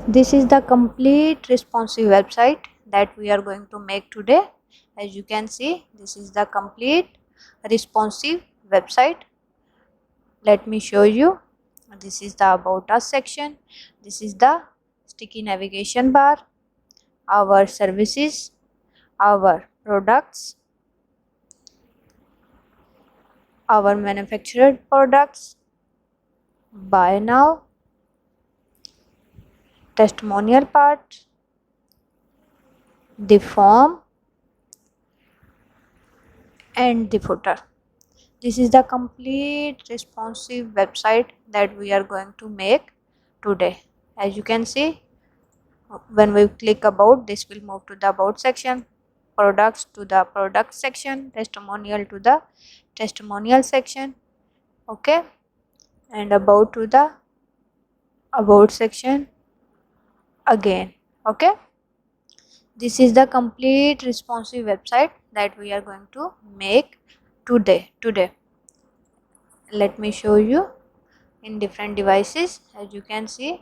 This is the complete responsive website that we are going to make today. As you can see, this is the complete responsive website. Let me show you. This is the about us section. This is the sticky navigation bar, our services, our products, our manufactured products, buy now, testimonial part, the form, and the footer. This is the complete responsive website that we are going to make today. As you can see, when we click about, this will move to the about section, products to the product section, testimonial to the testimonial section, okay, and about to the about section again, okay. This is the complete responsive website that we are going to make today. Let me show you in different devices. As you can see,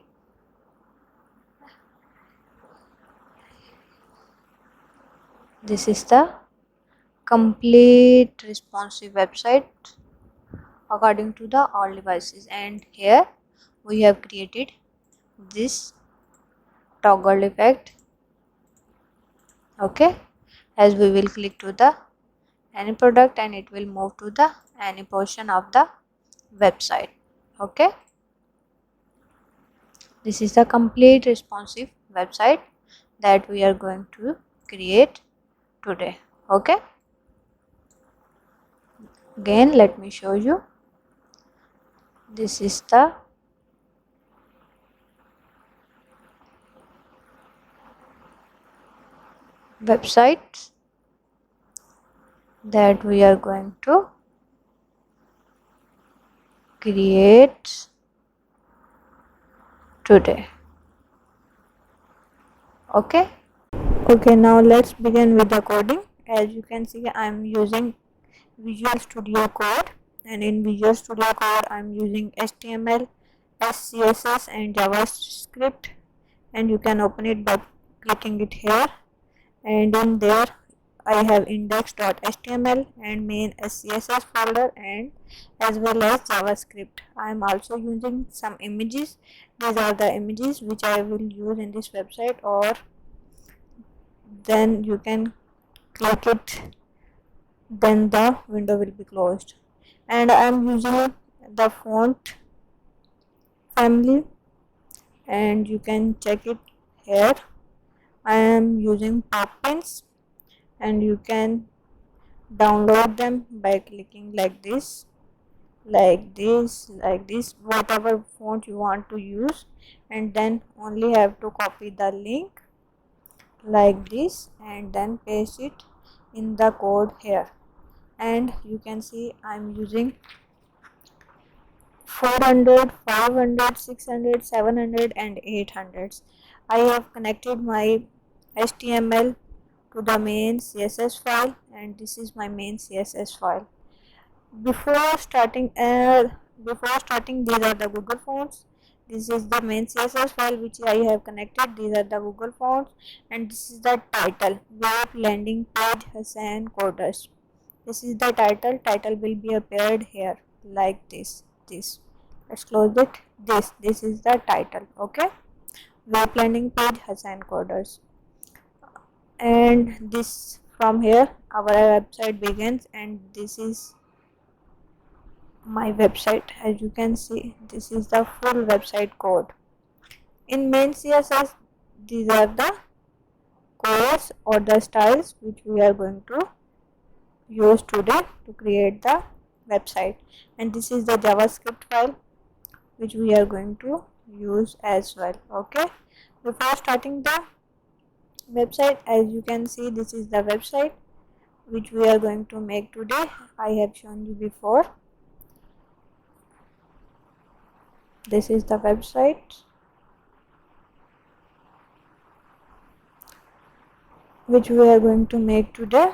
this is the complete responsive website according to the all devices, and here we have created this toggle effect, okay, as we will click to the any product and it will move to the any portion of the website, okay. This is the complete responsive website that we are going to create today, okay. Again, let me show you. This is the website that we are going to create today, okay. Now let's begin with the coding. As you can see, I am using Visual Studio Code, and in Visual Studio Code I am using HTML, CSS and JavaScript, and you can open it by clicking it here, and in there I have index.html and main CSS folder, and as well as JavaScript. I am also using some images. These are the images which I will use in this website, or then you can click it, then the window will be closed. And I am using the font family, and you can check it here. I am using Poppins, and you can download them by clicking like this, whatever font you want to use, and then only have to copy the link like this and then paste it in the code here. And you can see I'm using 400, 500, 600, 700 and 800. I have connected my HTML to the main CSS file, and this is my main CSS file. Before starting, these are the Google fonts. This is the main CSS file which I have connected. These are the Google fonts, and this is the title: Vape landing page Hussain coders. This is the title. Title will be appeared here like this. Let's close it. This is the title. Okay. Vape landing page Hussain coders, and this from here our website begins, and this is my website. As you can see, this is the full website code. In main CSS, these are the codes or the styles which we are going to use today to create the website, and this is the JavaScript file which we are going to use as well, okay. Before starting the website, as you can see, this is the website which we are going to make today. I have shown you before. This is the website which we are going to make today.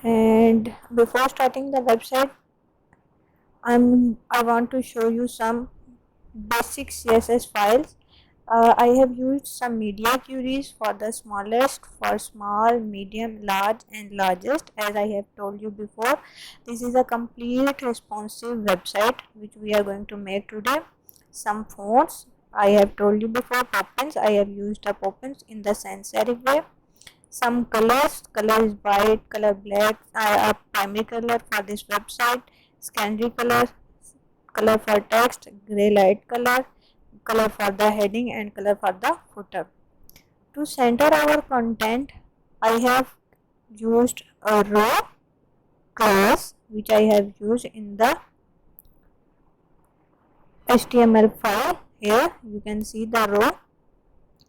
And before starting the website, I want to show you some basic CSS files. I have used some media queries for the smallest, for small, medium, large and largest. As I have told you before, this is a complete responsive website which we are going to make today. Some fonts, I have told you before, pop-ins. I have used the pop-ins in the sans serif way. Some colors, color is white, color black, a primary color for this website, secondary color, color for text, gray light color, color for the heading and color for the footer. To center our content, I have used a row class which I have used in the HTML file. Here you can see the row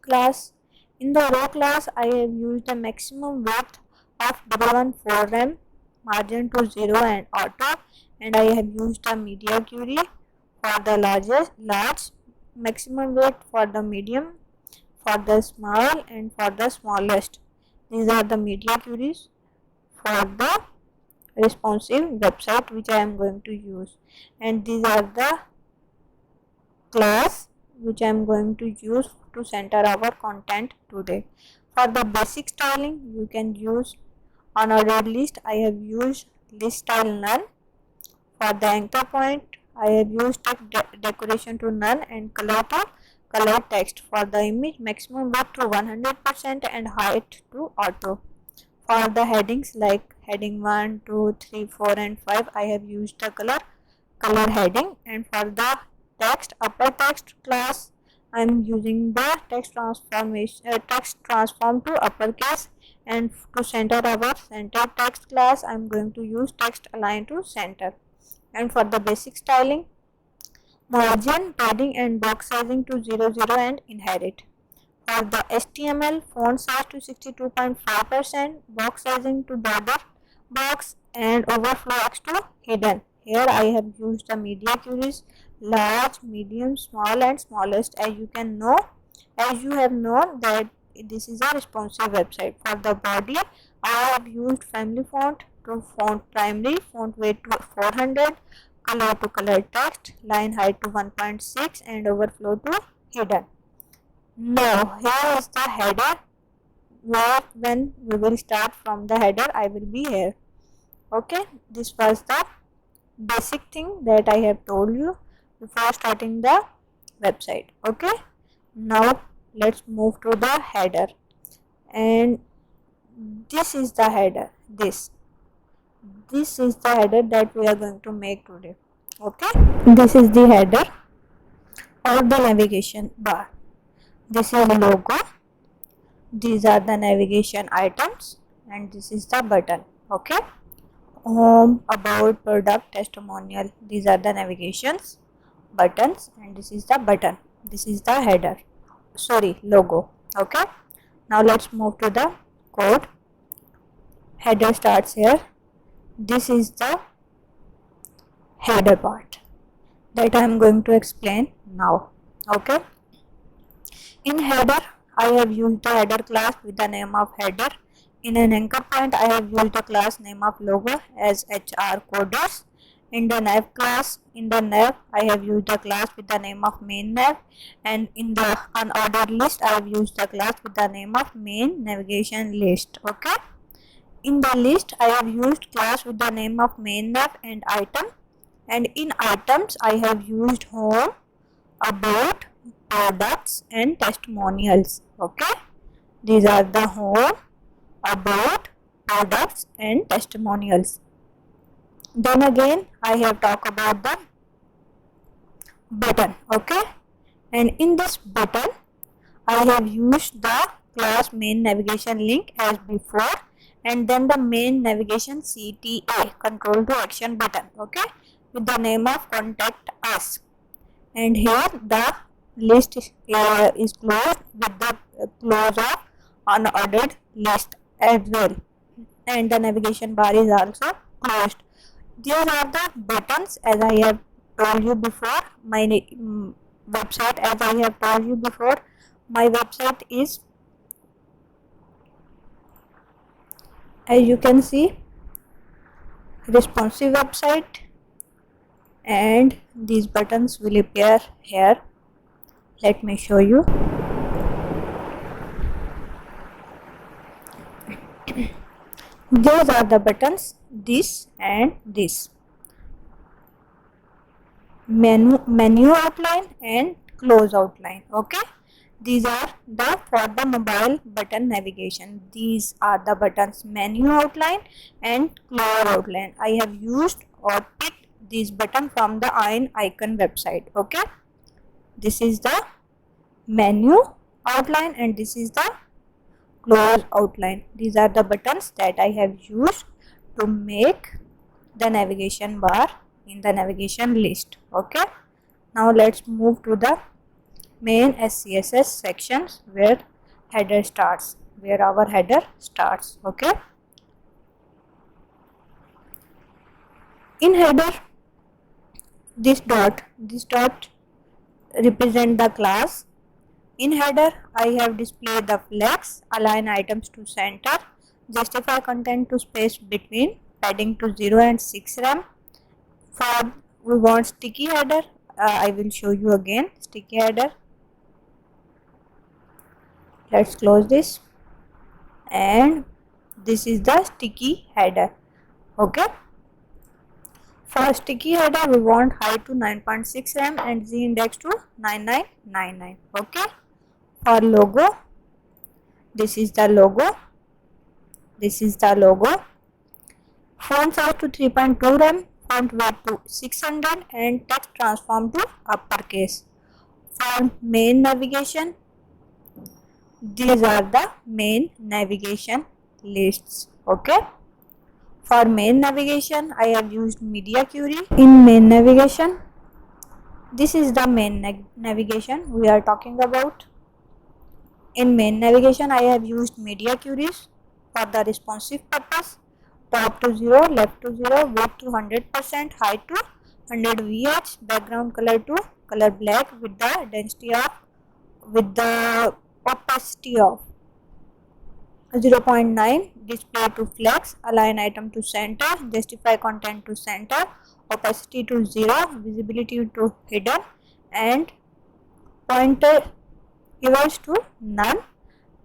class. In the row class, I have used the maximum width of 114 margin to 0 and auto, and I have used a media query for the large, maximum width for the medium, for the small and for the smallest. These are the media queries for the responsive website which I am going to use, and these are the class which I am going to use to center our content today. For the basic styling, you can use unordered list. I have used list style none. For the anchor point, I have used decoration to none and color to color text. For the image, maximum width to 100% and height to auto. For the headings like heading 1, 2, 3, 4 and 5, I have used the color heading, and for the text upper text class I am using the text transform to uppercase, and to center our center text class I am going to use text align to center. And for the basic styling, margin, padding and box sizing to 00 and inherit. For the HTML, font size to 62.5%, box sizing to border box and overflow X to hidden. Here I have used the media queries large, medium, small and smallest. As you have known that this is a responsive website. For the body, I have used family font to font primary, font weight to 400, color to color text, line height to 1.6 and overflow to hidden. Now here is the header, where when we will start from the header I will be here. Okay, this was the basic thing that I have told you before starting the website. Okay, now let's move to the header, and this is the header. This is the header that we are going to make today. Okay, this is the header or the navigation bar. This is logo, these are the navigation items, and this is the button. Okay, home, about, product, testimonial, these are the navigations buttons, and this is the button. This is the header, sorry, logo. Okay, now let's move to the code. Header starts here. This is the header part that I am going to explain now. Okay, in header I have used the header class with the name of header. In an anchor point, I have used the class name of logo as hussaincoders. In the nav class, in the nav, I have used the class with the name of main nav, and in the unordered list, I have used the class with the name of main navigation list. Okay. In the list, I have used class with the name of main nav and item, and in items, I have used home, about, products and testimonials. Okay, these are the home, about, products and testimonials. Then again I have talked about the button. Okay, and in this button I have used the class main navigation link as before, and then the main navigation CTA, control to action button. Okay, with the name of contact us, and here the list is closed with the close of unordered list as well, and the navigation bar is also closed. These are the buttons. As I have told you before, my website, as I have told you before, my website is, as you can see, responsive website, and these buttons will appear here. Let me show you. Those are the buttons, this and this. Menu outline and close outline. Okay, these are the for the mobile button navigation. These are the buttons menu outline and close outline. I have used or picked this button from the icon website. Okay, this is the menu outline and this is the close outline. These are the buttons that I have used to make the navigation bar in the navigation list. Okay, now let's move to the main SCSS sections where header starts, where our header starts. Okay, in header, this dot represent the class. In header, I have displayed the flex, align items to center, justify content to space between, padding to 0 and 6 rem. For we want sticky header, I will show you again sticky header. Let's close this, and this is the sticky header. Okay. For sticky header, we want height to 9.6 rem and z index to 9999. Okay. For logo, this is the logo. This is the logo. Font size to 3.2 rem, font weight to 600 and text transform to uppercase. For main navigation, these are the main navigation lists. Okay. For main navigation, I have used media query. In main navigation, this is the main navigation we are talking about. In main navigation, I have used media queries for the responsive purpose. Top to 0, left to 0, width to 100%, height to 100 VH, background color to color black with the density of, with the opacity of 0.9, display to flex, align item to center, justify content to center, opacity to 0, visibility to hidden, and pointer equals to none,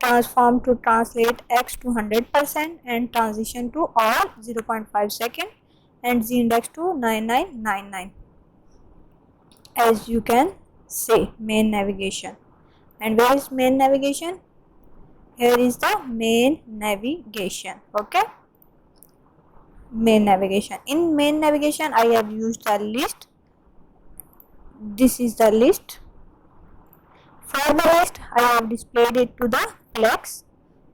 transform to translate X to 100% and transition to all 0.5 second and z index to 9999. As you can see, main navigation. And where is main navigation? Here is the main navigation. Okay, main navigation. In main navigation, I have used the list. This is the list. For the list, I have displayed it to the flex,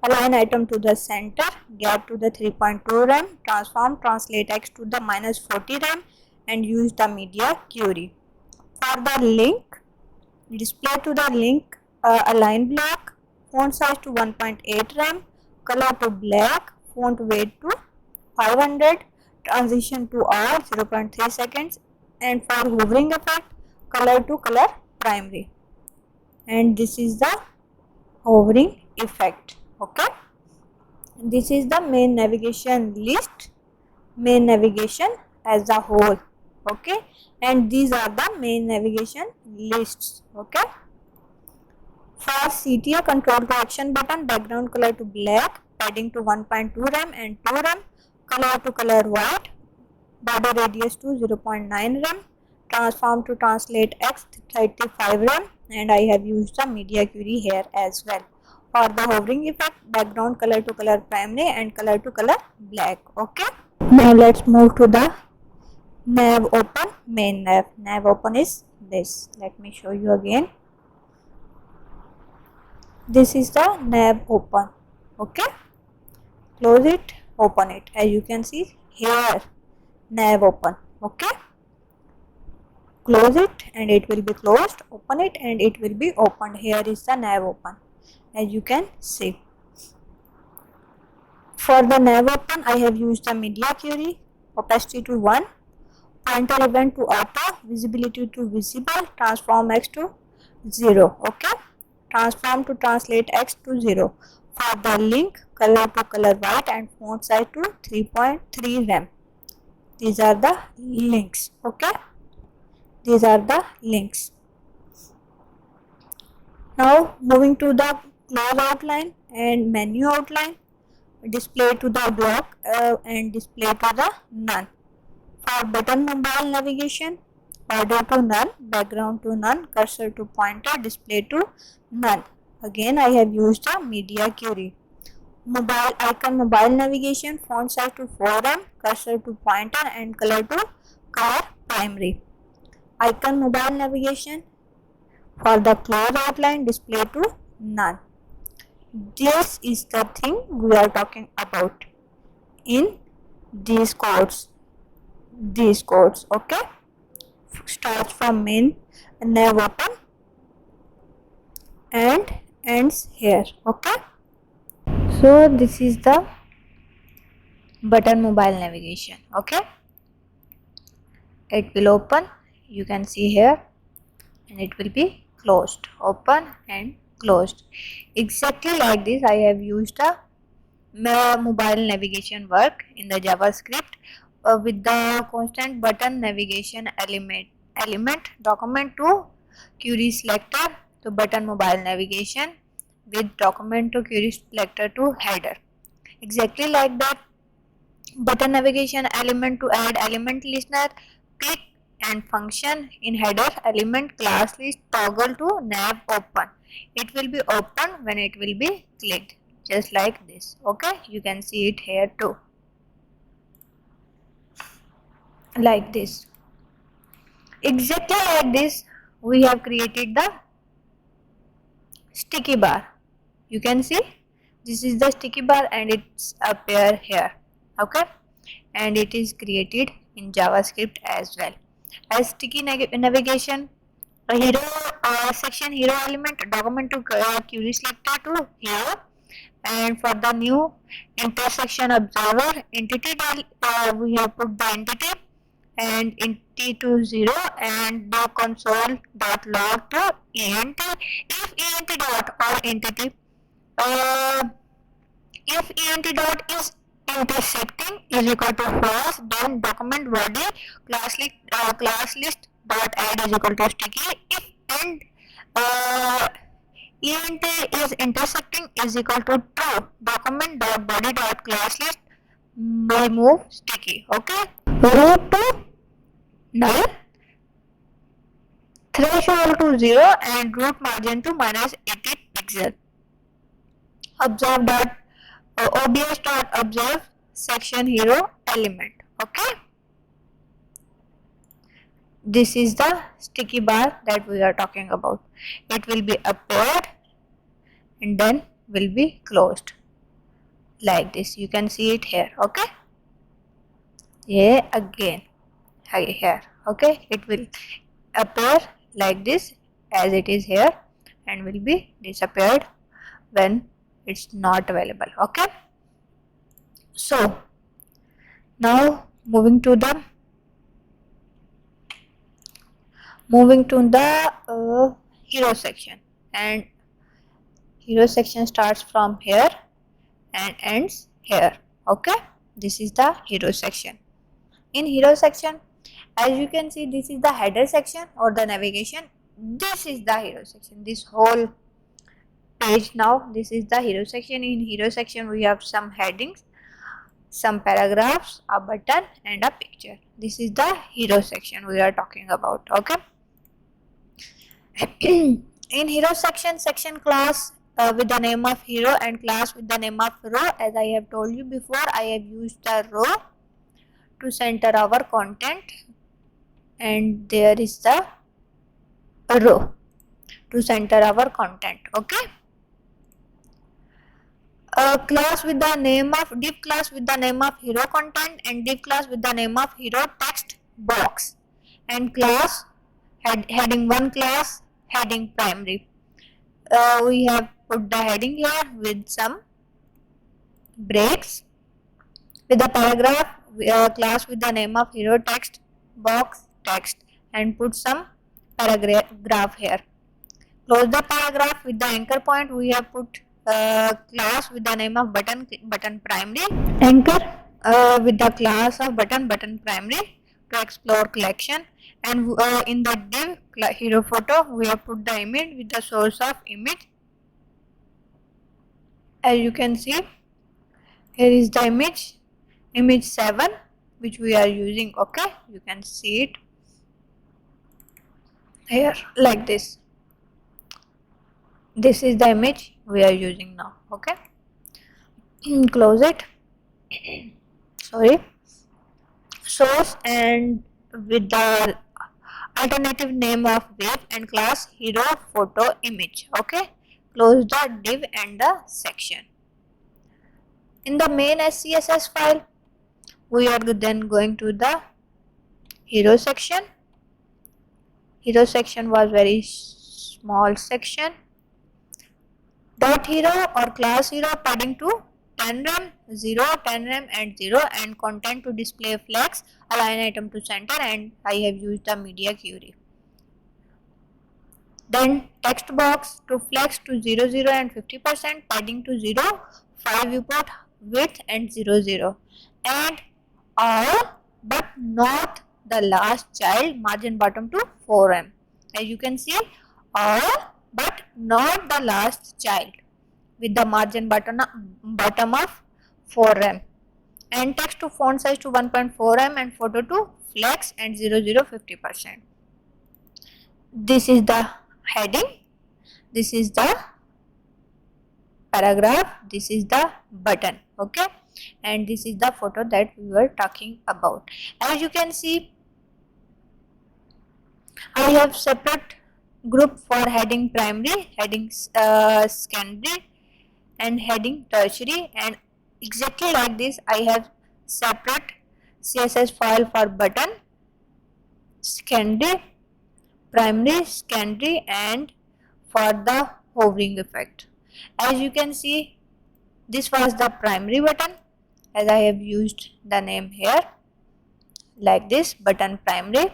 align item to the center, gap to the 3.2 rem, transform, translate X to the -40 rem and use the media query. For the link, display to the link, align black, font size to 1.8 rem, color to black, font weight to 500, transition to all 0.3 seconds, and for hovering effect, color to color primary. And this is the hovering effect. Okay, this is the main navigation list, main navigation as a whole. Okay, and these are the main navigation lists. Okay, for CTA, control to action button, background color to black, padding to 1.2 rem and 2 rem, color to color white, border radius to 0.9 rem, transform to translate X 35 rem, and I have used the media query here as well. For the hovering effect, background color to color primary and color to color black. Okay, now let's move to the Nav Open main nav. Nav Open is this. Let me show you again. This is the Nav Open. Okay, close it, open it. As you can see here, Nav Open. Okay, close it and it will be closed, open it and it will be opened. Here is the Nav Open, as you can see. For the Nav Open, I have used the media query, opacity to 1, pointer event to auto, visibility to visible, transform X to 0. Okay, transform to translate X to 0. For the link, color to color white and font size to 3.3 rem. These are the links. Okay, These are the links. Now moving to the close outline and menu outline, display to the block and display to the none. For button mobile navigation, order to none, background to none, cursor to pointer, display to none. Again I have used a media query. Mobile icon mobile navigation, font size to 4M, cursor to pointer and color to color primary. Icon mobile navigation, for the close outline, display to none. This is the thing we are talking about in these codes. Okay, starts from main nav open and ends here. Okay, so this is the button mobile navigation. Okay, it will open, you can see here, and it will be closed, open and closed. Exactly like this I have used a mobile navigation work in the JavaScript with the constant button navigation element document to query selector to button mobile navigation with document to query selector to header. Exactly like that, button navigation element to add element listener, click and function in header element class list toggle to nav open. It will be open when it will be clicked, just like this. Okay, you can see it here too, like this. Exactly like this we have created the sticky bar. You can see this is the sticky bar and it's appear here. Okay, and it is created in JavaScript as well. As sticky navigation, a hero section hero element document to query selector to hero, and for the new intersection observer entity we have put the entity and entity to 0 and the console dot log to ent. If ent dot or entity if ent dot is intersecting is equal to false, then document body class list dot add is equal to sticky. If end ent is intersecting is equal to true, document dot body dot class list remove sticky. Okay, root to null, threshold to 0 and root margin to -80 pixel. Observe dot obs dot observe section hero element. Okay, this is the sticky bar that we are talking about. It will be appeared and then will be closed like this. You can see it here. Okay, yeah, again here. Okay, it will appear like this as it is here and will be disappeared when it's not available. Okay, so now moving to the hero section, and hero section starts from here and ends here. Okay, this is the hero section. In hero section, as you can see, this is the header section or the navigation. This is the hero section, this whole page. Now this is the hero section. In hero section we have some headings, some paragraphs, a button and a picture. This is the hero section we are talking about. Okay, in hero section class with the name of hero and class with the name of row. As I have told you before, I have used the row to center our content, and there is the row to center our content. Okay, class with the name of div class with the name of hero content and div class with the name of hero text box, and class heading 1 class heading primary. We have put the heading here with some breaks. With the paragraph class with the name of hero text box text and put some paragraph here. Close the paragraph with the anchor point. We have put class with the name of button primary, anchor with the class of button primary. to explore collection, and in the div hero photo we have put the image with the source of image. As you can see, here is the image 7 which we are using. Okay, you can see it here like this. This is the image we are using now. Okay, close it. Sorry. Source and with the alternative name of Vape and class hero photo image. Okay, close the div and the section. In the main SCSS file, we are then going to the hero section. Hero section was very small section. Dot hero or class hero padding to 10 rem, 0, 10 rem and 0, and content to display flex, align item to center, and I have used the media query. Then text box to flex to 0, 0 and 50%, padding to 0, 5 viewport width and 0, 0, and all but not the last child, margin bottom to 4M. As you can see, all but not the last child with the margin bottom of 4M, and text to font size to 1.4M and photo to flex and 0, 0, 50%. This is the heading, this is the paragraph, this is the button. Okay, and this is the photo that we were talking about. As you can see, I have separate group for heading primary, heading secondary and heading tertiary, and exactly like this I have separate CSS file for button, secondary, primary, secondary, and for the hovering effect. As you can see, this was the primary button, as I have used the name here like this, button primary,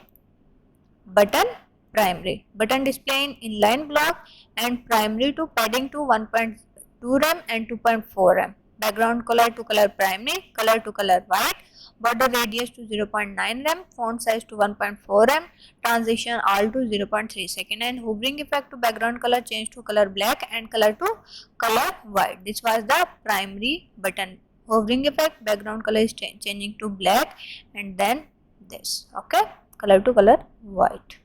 button primary, button display in inline block, and primary to padding to 1.2 rem and 2.4 rem, background color to color primary, color to color white, border radius to 0.9 rem, font size to 1.4 rem, transition all to 0.3 second, and hovering effect to background color change to color black and color to color white. This was the primary button. Hovering effect, background color is changing to black, and then this. Okay, color to color white.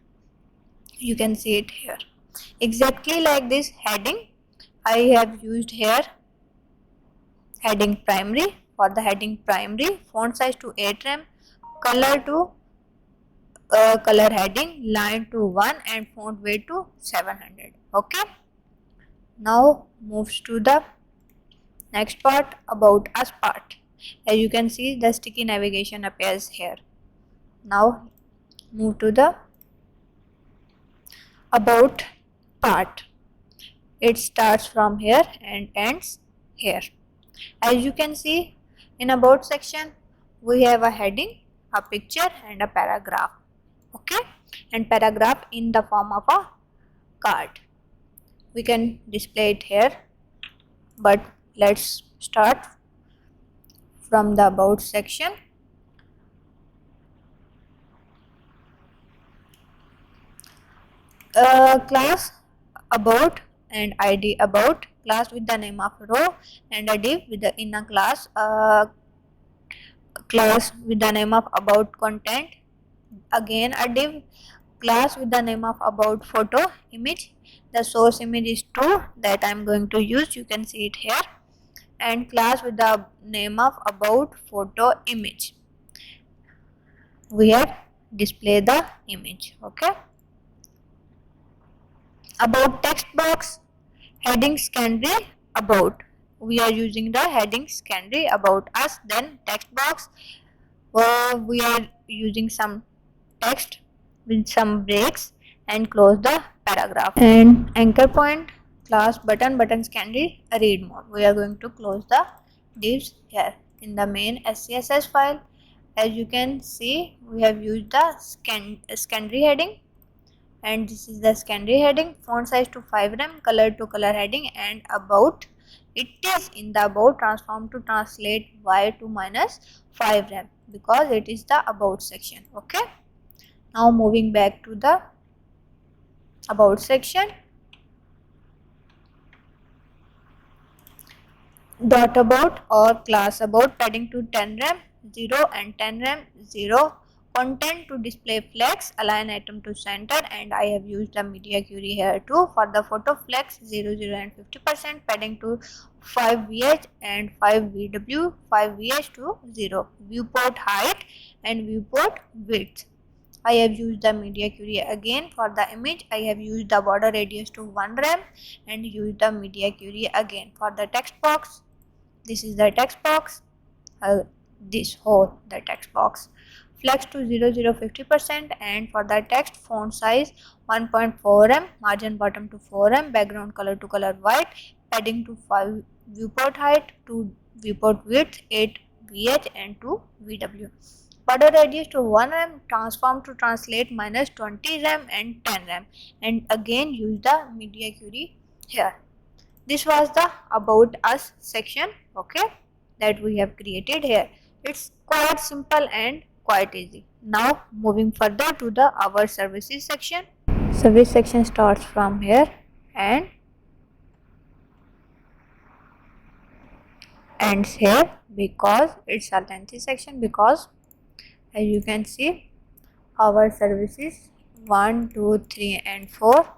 You can see it here. Exactly like this heading, I have used here heading primary. For the heading primary, font size to 8 rem, color to color heading, line to 1, and font weight to 700. Okay, now moves to the next part, about us part. As you can see, the sticky navigation appears here. Now move to the about part. It starts from here and ends here. As you can see, in about section we have a heading, a picture, and a paragraph. Okay, and paragraph in the form of a card. We can display it here, but let's start from the about section. Class about and ID about, class with the name of row, and a div with the inner class, class with the name of about content, again a div, class with the name of about photo image. The source image is true, that I am going to use, you can see it here, and class with the name of about photo image. We have display the image. Okay, about text box, heading secondary, about, we are using the heading secondary, about us. Then text box, we are using some text with some breaks, and close the paragraph. And anchor point, class button, button secondary, read mode. We are going to close the divs here in the main SCSS file. As you can see, we have used the secondary heading, and this is the secondary heading, font size to 5 rem, color to color heading, and about it is in the about transform to translate y to minus 5 rem because it is the about section. Okay, now moving back to the about section. Dot about or class about padding to 10 rem 0 and 10 rem 0, content to display flex, align item to center, and I have used the media query here too. For the photo flex 0 0 and 50%, padding to 5 vh and 5 vw, 5 vh to 0, viewport height and viewport width. I have used the media query again. For the image I have used the border radius to 1 rem and used the media query again. For the text box, this is the text box, this whole the text box, flex to 0 0 50%, and for the text font size 1.4 m, margin bottom to 4 m, background color to color white, padding to 5, viewport height to viewport width 8 vh and 2 vw, border radius to 1 rem, transform to translate minus 20 rem and 10 rem, and again use the media query here. This was the about us section, okay, that we have created here. It's quite simple and quite easy. Now moving further to the our services section. Service section starts from here and ends here because it's a lengthy section, because as you can see our services 1 2 3 and 4,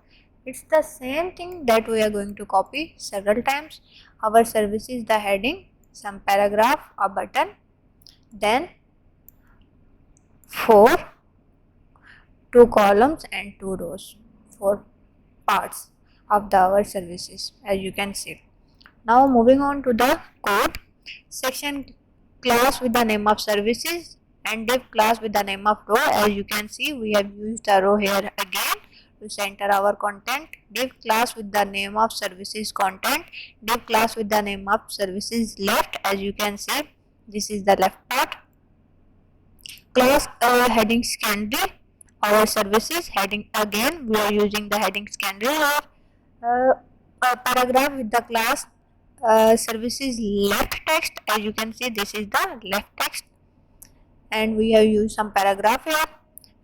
it's the same thing that we are going to copy several times. Our services, the heading, some paragraph, a button, then 4, 2 columns and 2 rows, 4 parts of the our services as you can see. Now moving on to the code section, class with the name of services and div class with the name of row. As you can see we have used a row here again to center our content, div class with the name of services content, div class with the name of services left. As you can see this is the left part, class heading secondary, our services heading, again we are using the heading secondary here, a paragraph with the class services left text. As you can see this is the left text, and we have used some paragraph here,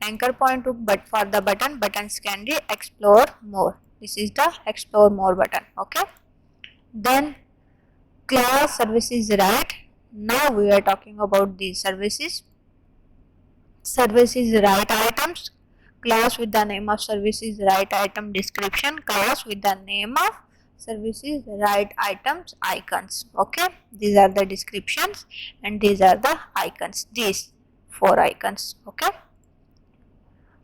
anchor point to but for the button, button secondary, explore more, this is the explore more button, okay. Then class services right, now we are talking about these services. Services right items, class with the name of services right item description, class with the name of services right items icons, okay. These are the descriptions and these are the icons, these 4 icons, okay.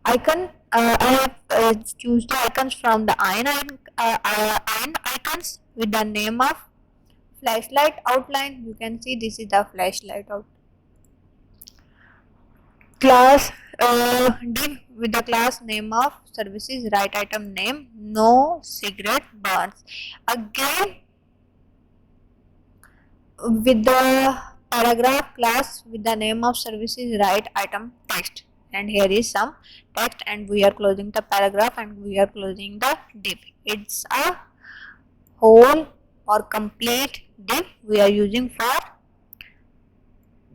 Icon, I have choose the icons from the iron icons with the name of flashlight outline. You can see this is the flashlight out. Class div with the class name of services right item name, no cigarette burns, again with the paragraph class with the name of services right item text, and here is some text and we are closing the paragraph and we are closing the div. It's a whole or complete div we are using for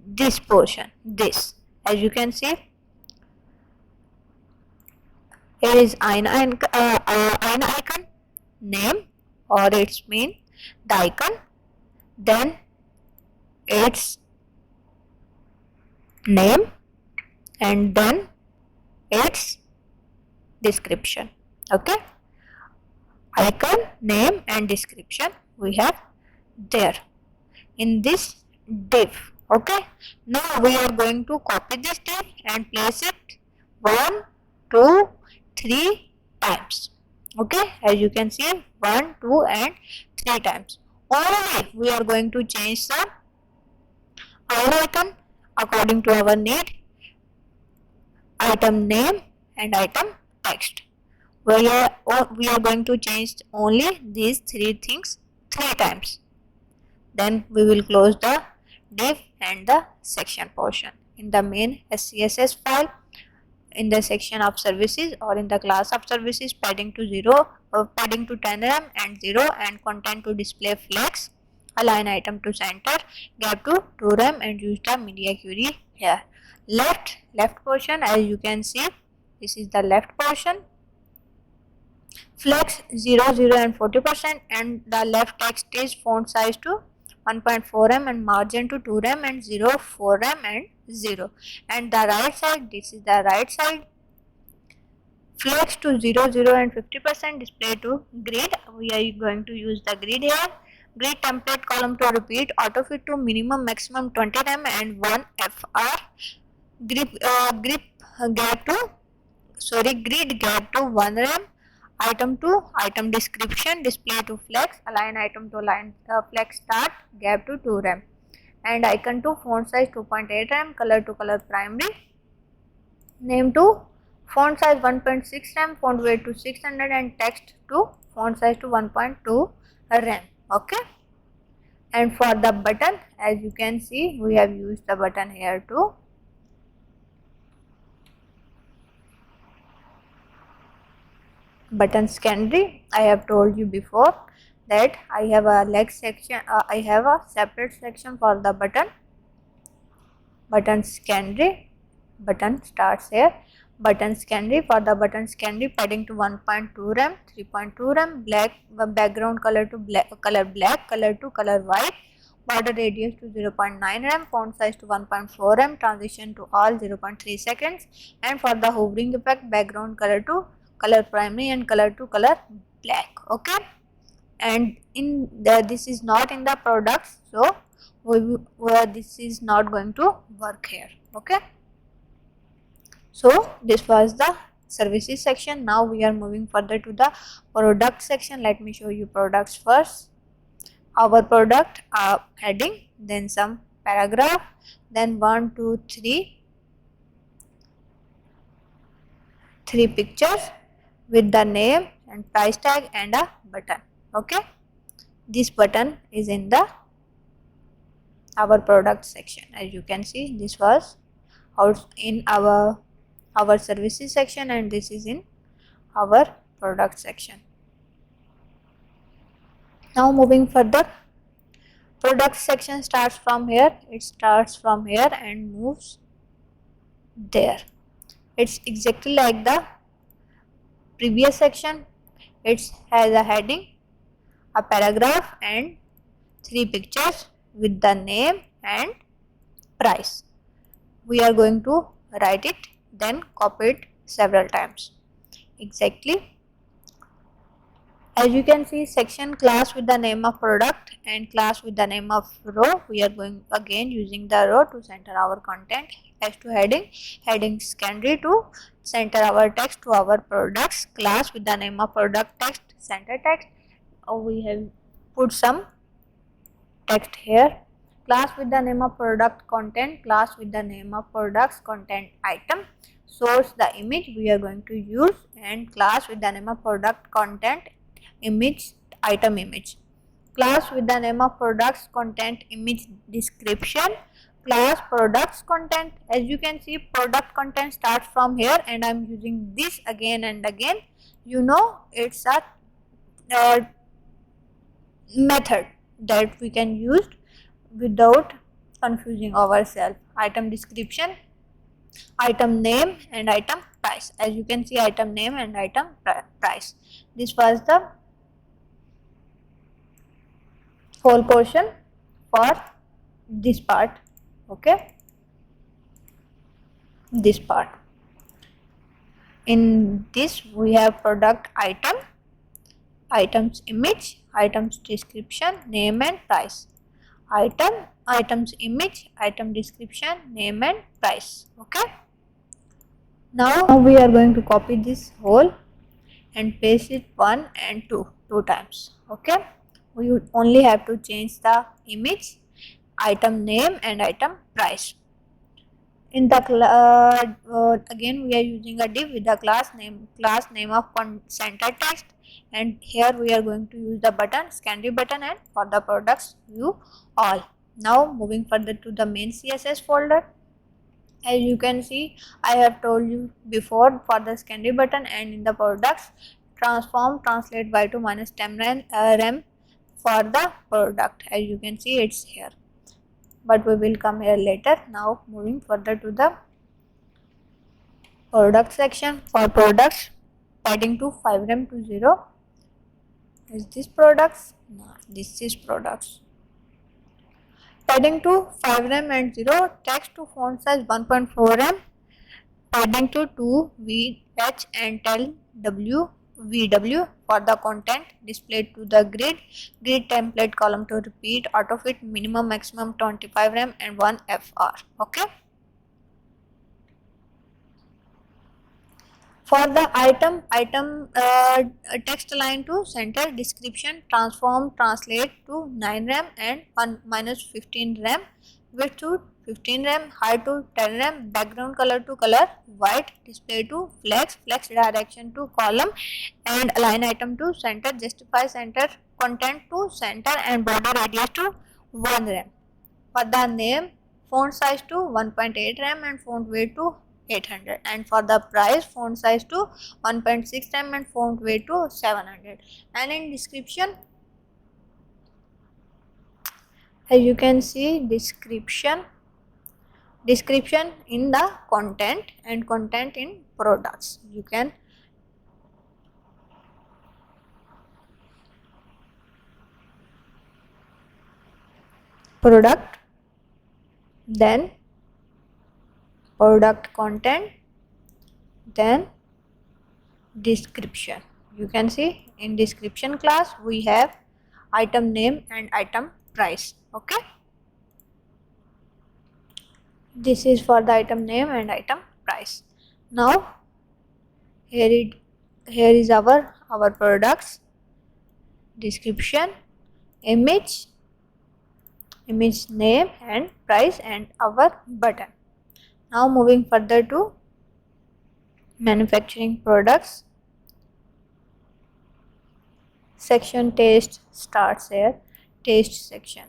this portion, this. As you can see here is ein icon name or its mean, the icon, then its name, and then its description, okay. Icon, name and description we have there in this div, okay. Now we are going to copy this div and place it 1 2 3 times, okay. As you can see 1 2 and 3 times. Only we are going to change the iron icon according to our need, item name and item text. We are going to change only these 3 things 3 times. Then we will close the div and the section portion. In the main Css file, in the section of services or in the class of services, padding to 0 or padding to 10 rem and 0 and content to display flex, align item to center, gap to 2 rem, and use the media query here. Left portion, as you can see, this is the left portion. Flex 0, 0 and 40%, and the left text is font size to 1.4 em and margin to 2 rem and 0, 4 rem and 0. And the right side, this is the right side. Flex to 0, 0 and 50%, display to grid. We are going to use the grid here. Grid template column to repeat, auto fit to minimum maximum 20 rem and 1 FR. Grid gap to 1 rem. Item to item description, display to flex, align item to line flex start, gap to 2 rem, and icon to font size 2.8 rem, color to color primary, name to font size 1.6 rem, font weight to 600, and text to font size to 1.2 rem. Okay. And for the button, as you can see, we have used the button here too. Button secondary, I have told you before that I have a leg section, I have a separate section for the button. Button secondary, button starts here. Button secondary, for the button secondary, padding to 1.2 rem, 3.2 rem, black background color to black, color to color white, border radius to 0.9 rem, font size to 1.4 rem, transition to all 0.3 seconds, and for the hovering effect, background color to color primary and color to color black. Okay. And in the, this is not in the products, so this is not going to work here. Okay. So this was the services section. Now we are moving further to the product section. Let me show you products first. Our product, heading, then some paragraph, then 1, 2, 3 pictures with the name and price tag and a button. Okay, this button is in the our product section. As you can see, this was out in our services section, and this is in our product section. Now moving further, product section starts from here. It starts from here and moves there. It's exactly like the previous section. It has a heading, a paragraph, and 3 pictures with the name and price. We are going to write it, then copy it several times. Exactly. As you can see, section, class with the name of product and class with the name of row. We are going again using the row to center our content. As to heading, heading secondary to center our text to our products. Class with the name of product, text, center text. We have put some text here. Class with the name of product, content. Class with the name of products, content, item. Source, the image we are going to use, and class with the name of product, content, image, item image. Class with the name of products, content, image, description. Class products content. As you can see, product content starts from here, and I am using this again and again. You know, it's a method that we can use without confusing ourselves. Item description, item name, and item price. As you can see, item name and item price. This was the whole portion for this part. Okay, this part. In this we have product, item, items image, items description, name and price. Item, items image, item description, name and price. Okay. Now we are going to copy this whole and paste it 1 and 2 times. Okay. We would only have to change the image, item name and item price. In the again we are using a div with the class name of center text, and here we are going to use the button, secondary button, and for the products view all. Now moving further to the main CSS folder. As you can see, I have told you before, for the secondary button and in the products, transform, translate y to -10 rem, for the product. As you can see, it's here, but we will come here later. Now moving further to the product section. For products, padding to 5 rem to 0. Is this products? No, this is products. Padding to 5 rem and 0. Text to font size 1.4 rem. Padding to 2 VH and tell W VW for the content displayed to the grid. Grid template column to repeat. Auto fit minimum maximum 25 rem and 1 FR. Okay. For the item text line to center, description, transform, translate to 9 rem and 1 minus 15 rem, width to 15 rem, height to 10 rem, background color to color white, display to flex, flex direction to column, and align item to center, justify center, content to center, and border radius to 1 rem. For the name, font size to 1.8 rem and font weight to 800, and for the price, font size to 1.6 rem and font weight to 700. And in description, as you can see, description in the content and content in products. You can product, then product content, then description. You can see in description class we have item name and item price. Okay, this is for the item name and item price. Now here is our products, description, image name and price, and our button. Now moving further to manufacturing products section. Taste starts here. Taste section.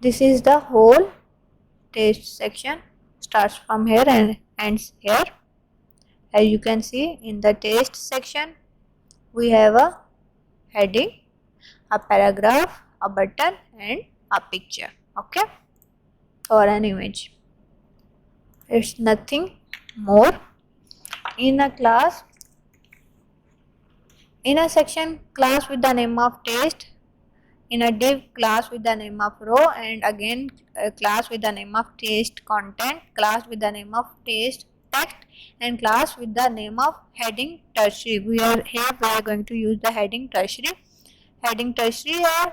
This is the whole taste section, starts from here and ends here. As you can see, in the taste section we have a heading, a paragraph, a button, and a picture. Okay, or an image. It's nothing more. In a class, in a section, class with the name of taste, in a div, class with the name of row, and again a class with the name of taste content, class with the name of taste text, and class with the name of heading tertiary. We are going to use the heading tertiary. Heading tertiary here,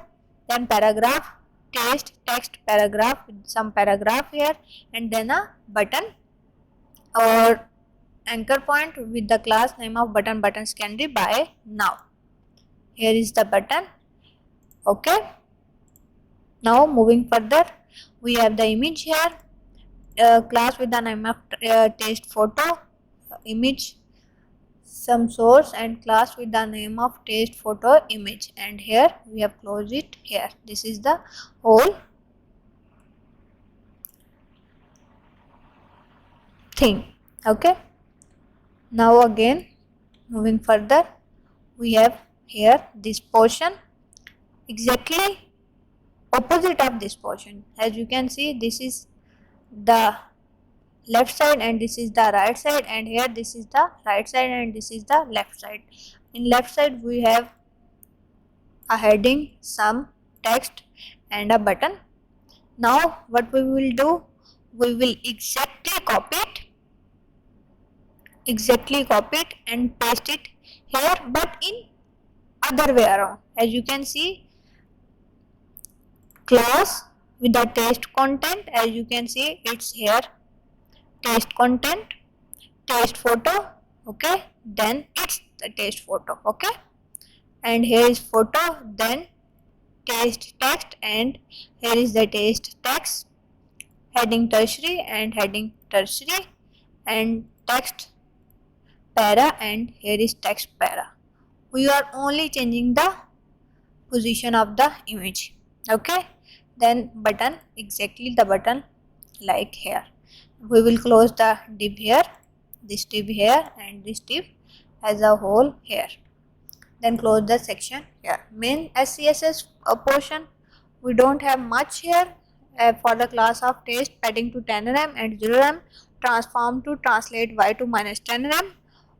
then paragraph, taste, text, paragraph with some paragraph here, and then a button or anchor point with the class name of button secondary by now. Here is the button. Okay, now moving further, we have the image here, class with the name of taste photo, image, some source, and class with the name of taste photo image, and here we have closed it here. This is the whole thing. Okay, now again moving further, we have here this portion, exactly opposite of this portion. As you can see, this is the left side and this is the right side, and here this is the right side and this is the left side. In left side we have a heading, some text, and a button. Now what we will do, we will exactly copy it and paste it here, but in other way around. As you can see, class with the taste content, as you can see, it's here, taste content, taste photo. Okay, then it's the taste photo. Okay, and here is photo, then taste text, and here is the taste text, heading tertiary and heading tertiary, and text para, and here is text para. We are only changing the position of the image. Okay, then button, exactly the button like here. We will close the div here, this div here, and this div as a whole here. then close the section here. Main SCSS portion, we don't have much here. For the class of text, padding to 10 rem and 0 rem, transform to translate y to minus 10 rem,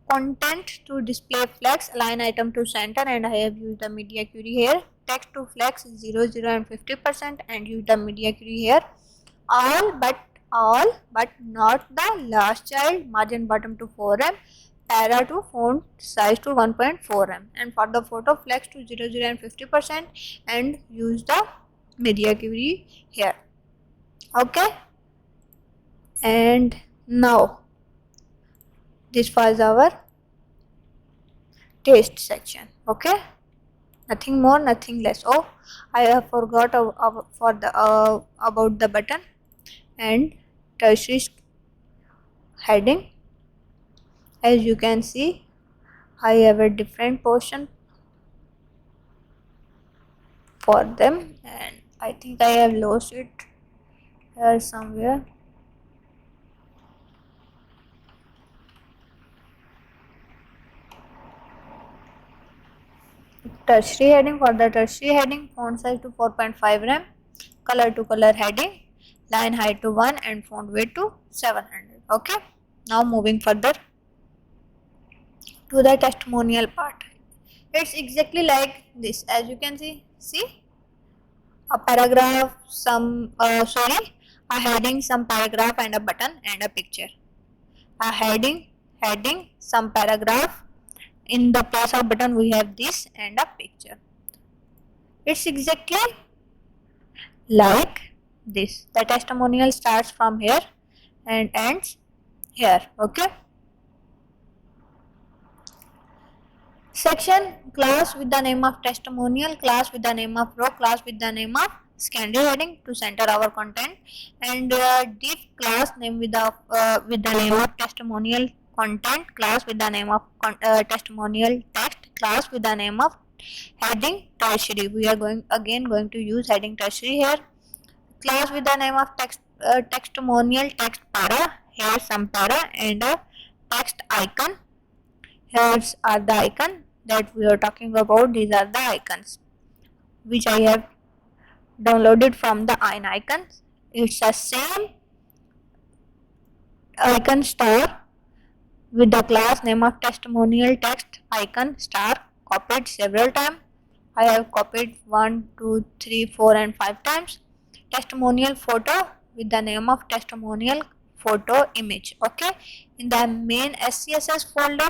content to display flex, align item to center, and I have used the media query here. Text to flex 0, 0 and 50%, and use the media query here. All but not the last child, margin bottom to 4 rem, para to font size to 1.4 rem, and for the photo flex to 0, 0 and 50%, and use the media query here. Okay, and now this was our taste section. Okay, nothing more, nothing less. Oh, I have forgot about the button and tertiary heading. As you can see, I have a different portion for them, and I think I have lost it here somewhere. Tertiary heading, for the tertiary heading, font size to 4.5 rem, color to color heading, line height to 1, and font weight to 700. Okay, now moving further to the testimonial part. It's exactly like this. As you can see a paragraph, a heading, some paragraph, and a button and a picture. A heading, some paragraph. In the place of button, we have this and a picture. It's exactly like this. The testimonial starts from here and ends here. Okay. Section, class with the name of testimonial, class with the name of row, class with the name of secondary heading to center our content, and div class name with the name of testimonial content, class with the name of testimonial text, class with the name of heading tertiary. We are going to use heading tertiary here. Class with the name of testimonial text para, here some para, and a text icon. Here's are the icon that we are talking about. These are the icons which I have downloaded from the icons. It's the same icon star with the class name of testimonial text icon star copied several times. I have copied 1, 2, 3, 4 and 5 times. Testimonial photo with the name of testimonial photo image. Okay, in the main SCSS folder,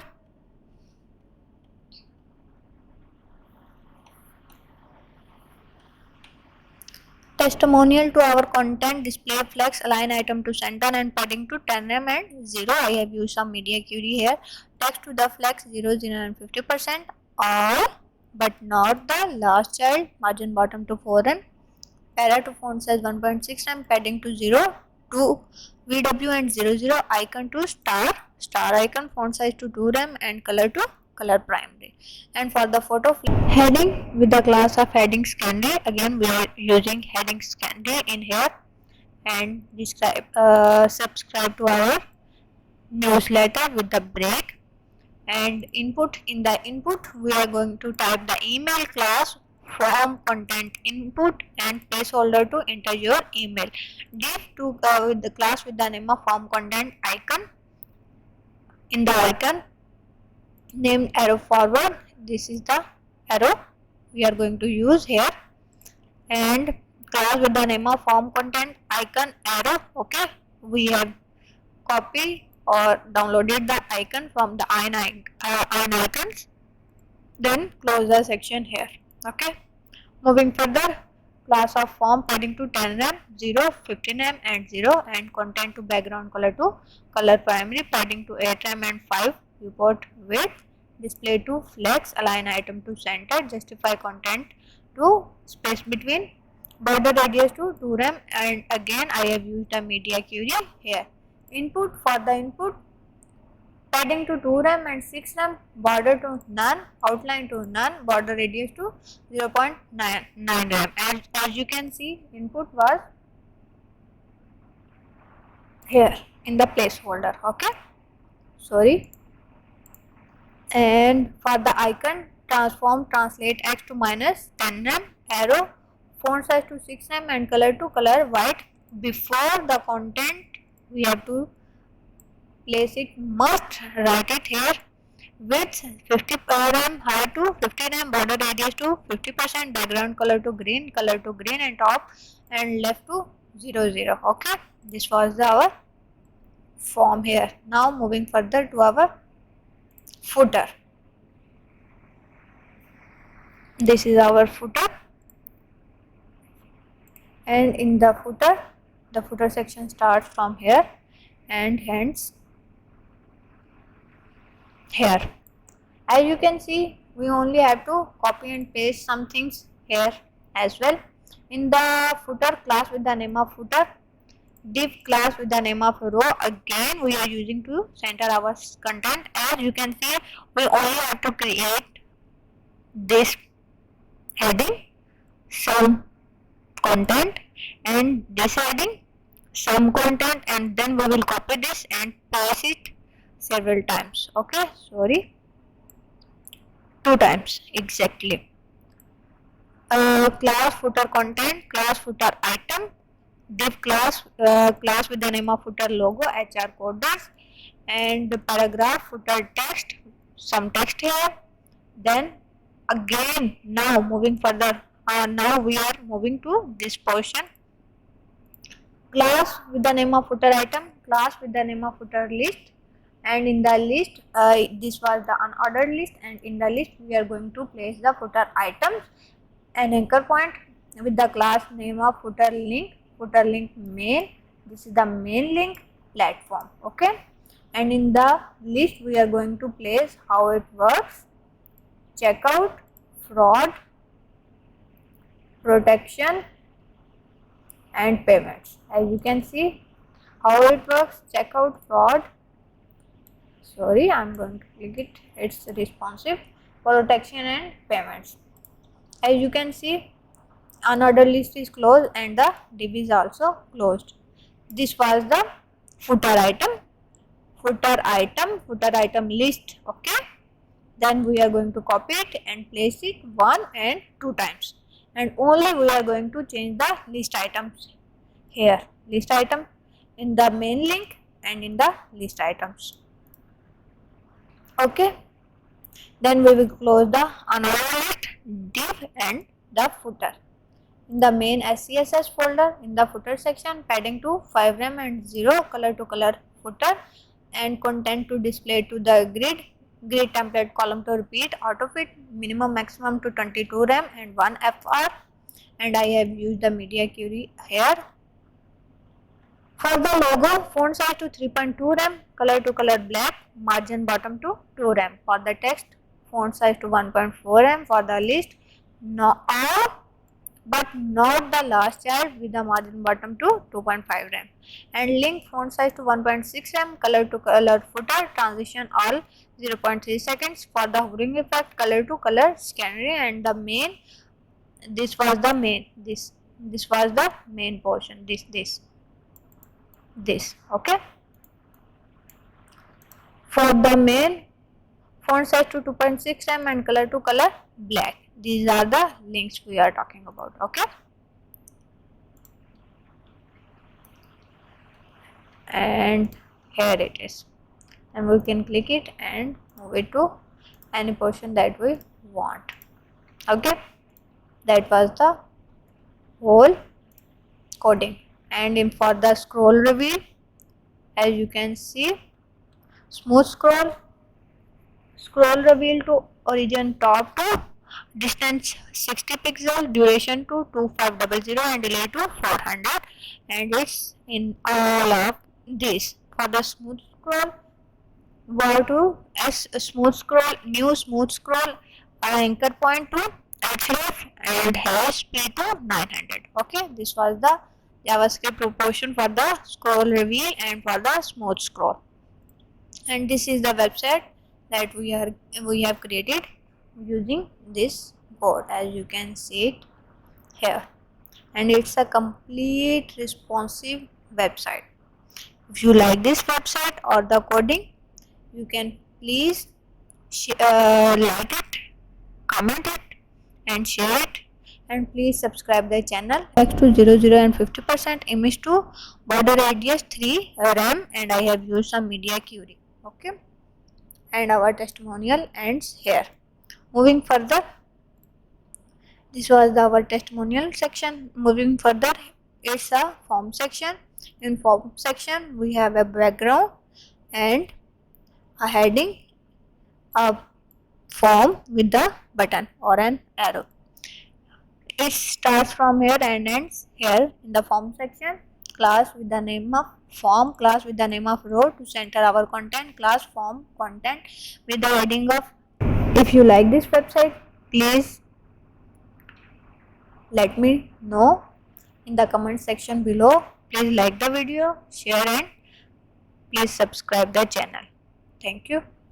testimonial to our content, display flex, align item to center, and padding to 10 rem and 0. I have used some media query here. Text to the flex 0, 0 and 50%, all but not the last child, margin bottom to 4 rem, para to font size 1.6 rem, padding to 0, to VW and 00, icon to star icon, font size to 2 rem, and color to color primary. And for the photo heading with the class of heading secondary, again we are using heading secondary in here, and subscribe to our newsletter with the break. And input, in the input we are going to type the email class form content input and placeholder to enter your email. Div to with the class with the name of form content icon. In the icon named arrow forward, this is the arrow we are going to use here, and class with the name of form content icon arrow. Okay, we have copied or downloaded the icon from the icons, then close the section here. Okay, moving further, class of form padding to 10 rem, 0, 15 rem and 0, and content to background color to color primary, padding to 8 rem and 5, report width, display to flex, align item to center, justify content to space between, border radius to 2 rem, and again I have used a media query here. Input, for the input, padding to 2 rem and 6 rem, border to none, outline to none, border radius to 0.9 rem. As you can see, input was here in the placeholder. Okay, sorry. And for the icon, transform translate x to -10 arrow, font size to 6 and color to color white. Before the content we have to place it, must write it here. Width 50 rem, height to 50 rem, border radius to 50%, background color to green and top and left to 00. Okay, this was our form here. Now moving further to our footer. This is our footer, and in the footer section starts from here and ends here. As you can see, we only have to copy and paste some things here as well. In the footer, class with the name of footer, div class with the name of row, again we are using to center our content. As you can see, we only have to create this heading, some content, and this heading, some content, and then we will copy this and paste it several times. Okay, sorry, 2 times exactly. Class footer content, class footer item, div class with the name of footer logo, HR coders, and paragraph footer text, some text here. Then again, now moving further, now we are moving to this portion. Class with the name of footer item, class with the name of footer list, and in the list, this was the unordered list, and in the list we are going to place the footer items. An anchor point with the class name of footer link main. This is the main link platform. Okay, and in the list we are going to place how it works: checkout, fraud, protection, and payments. As you can see how it works: checkout, fraud, sorry, I'm going to click it, it's responsive, protection, and payments. As you can see, unordered list is closed and the div is also closed. This was the footer item list. Okay, then we are going to copy it and place it 1 and 2 times, and only we are going to change the list items here, list item in the main link and in the list items. Okay, then we will close the unordered list, div, and the footer. In the main SCSS folder, in the footer section, padding to 5 rem and 0, color to color footer, and content to display to the grid template column to repeat, auto fit, minimum maximum to 22 rem and 1 FR, and I have used the media query here. For the logo, font size to 3.2 rem, color to color black, margin bottom to 2 rem. For the text, font size to 1.4 rem. For the list, but not the last child, with the margin bottom to 2.5 rem. And link, font size to 1.6 rem, color to color footer, transition all 0.3 seconds. For the hovering effect, color to color scenery, and the main, this was the main, this was the main portion, this. Okay, for the main, font size to 2.6 rem and color to color black. These are the links we are talking about. Okay, and here it is, and we can click it and move it to any portion that we want. Okay, that was the whole coding. And for the scroll reveal, as you can see, smooth scroll reveal to origin top to distance 60 pixel, duration to 2500 and delay to 400, and it's in all of this. For the smooth scroll, go to smooth scroll, new smooth scroll, anchor point to href and hash p to 900. Okay, this was the JavaScript proportion for the scroll reveal and for the smooth scroll. And this is the website that we have created using this code, as you can see it here, and it's a complete responsive website. If you like this website or the coding, you can please like it, comment it and share it, and please subscribe the channel. X to 00 and 50% image to border radius 3 RAM, and I have used some media query. Okay, and our testimonial ends here. Moving further, this was our testimonial section. Moving further, it's a form section. In form section we have a background and a heading, a form with the button or an arrow. It starts from here and ends here. In the form section, class with the name of form, class with the name of row to center our content, class form content with the heading of. If you like this website, please let me know in the comment section below. Please like the video, share, and please subscribe the channel. Thank you.